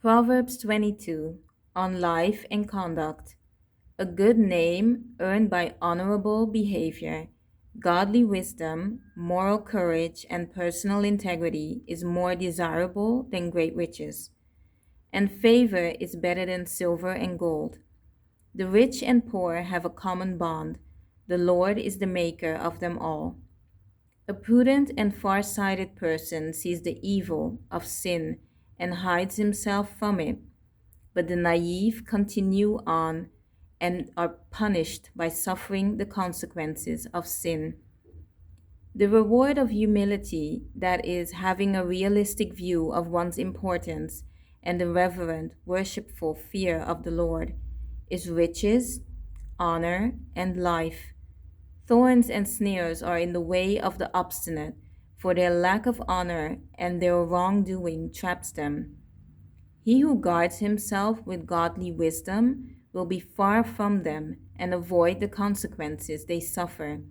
Proverbs 22 on life and conduct. A good name earned by honorable behavior, godly wisdom, moral courage, and personal integrity is more desirable than great riches. And favor is better than silver and gold. The rich and poor have a common bond. The Lord is the maker of them all. A prudent and far-sighted person sees the evil of sin and hides himself from it, but the naive continue on and are punished by suffering the consequences of sin. The reward of humility, that is, having a realistic view of one's importance and the reverent, worshipful fear of the Lord, is riches, honor, and life. Thorns and snares are in the way of the obstinate, for their lack of honor and their wrongdoing traps them. He who guards himself with godly wisdom will be far from them and avoid the consequences they suffer.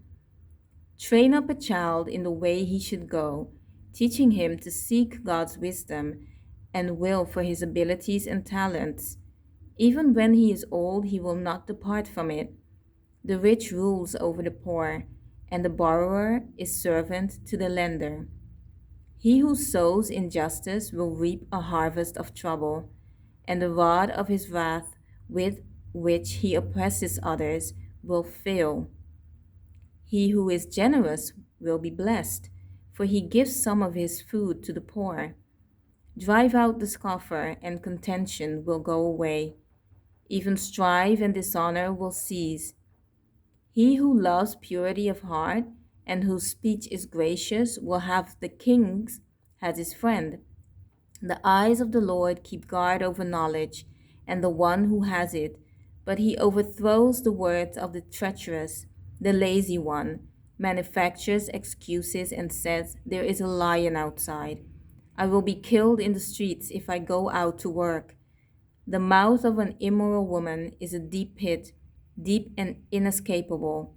Train up a child in the way he should go, teaching him to seek God's wisdom and will for his abilities and talents. Even when he is old, he will not depart from it. The rich rules over the poor, and the borrower is servant to the lender. He who sows injustice will reap a harvest of trouble, and the rod of his wrath with which he oppresses others will fail. He who is generous will be blessed, for he gives some of his food to the poor. Drive out the scoffer, and contention will go away. Even strife and dishonor will cease. He who loves purity of heart and whose speech is gracious will have the kings as his friend. The eyes of the Lord keep guard over knowledge and the one who has it, but he overthrows the words of the treacherous. The lazy one manufactures excuses and says, "There is a lion outside. I will be killed in the streets if I go out to work." The mouth of an immoral woman is a deep pit, deep and inescapable.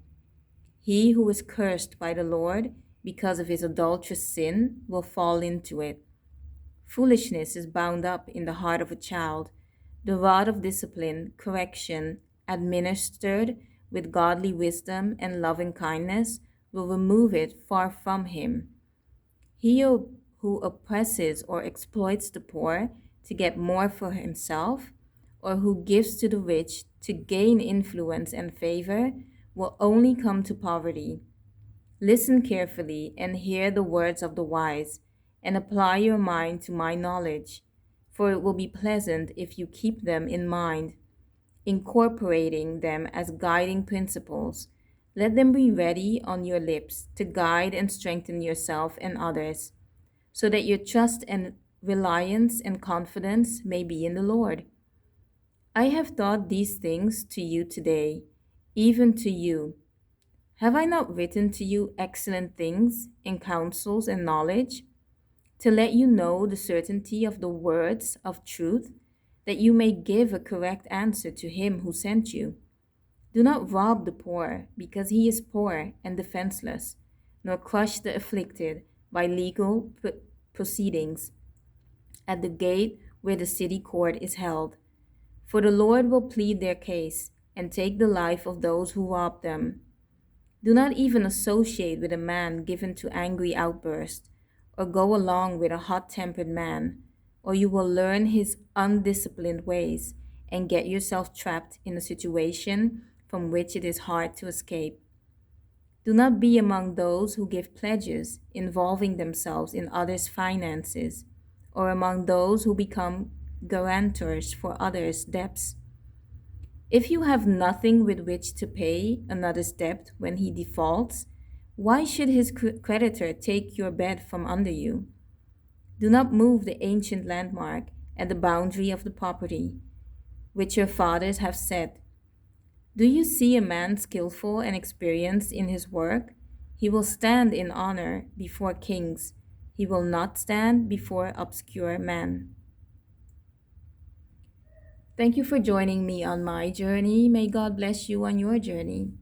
He who is cursed by the Lord because of his adulterous sin will fall into it. Foolishness is bound up in the heart of a child. The rod of discipline, correction, administered with godly wisdom and loving kindness, will remove it far from him. He who oppresses or exploits the poor to get more for himself, or who gives to the rich to gain influence and favor, will only come to poverty. Listen carefully and hear the words of the wise, and apply your mind to my knowledge, for it will be pleasant if you keep them in mind, incorporating them as guiding principles. Let them be ready on your lips to guide and strengthen yourself and others, so that your trust and reliance and confidence may be in the Lord. I have taught these things to you today, even to you. Have I not written to you excellent things in counsels and knowledge, to let you know the certainty of the words of truth, that you may give a correct answer to him who sent you? Do not rob the poor because he is poor and defenseless, nor crush the afflicted by legal proceedings at the gate where the city court is held. For the Lord will plead their case and take the life of those who rob them. Do not even associate with a man given to angry outbursts, or go along with a hot-tempered man, or you will learn his undisciplined ways and get yourself trapped in a situation from which it is hard to escape. Do not be among those who give pledges involving themselves in others' finances, or among those who become guarantors for others' debts. If you have nothing with which to pay another's debt when he defaults, why should his creditor take your bed from under you? Do not move the ancient landmark at the boundary of the property, which your fathers have set. Do you see a man skillful and experienced in his work? He will stand in honor before kings. He will not stand before obscure men. Thank you for joining me on my journey. May God bless you on your journey.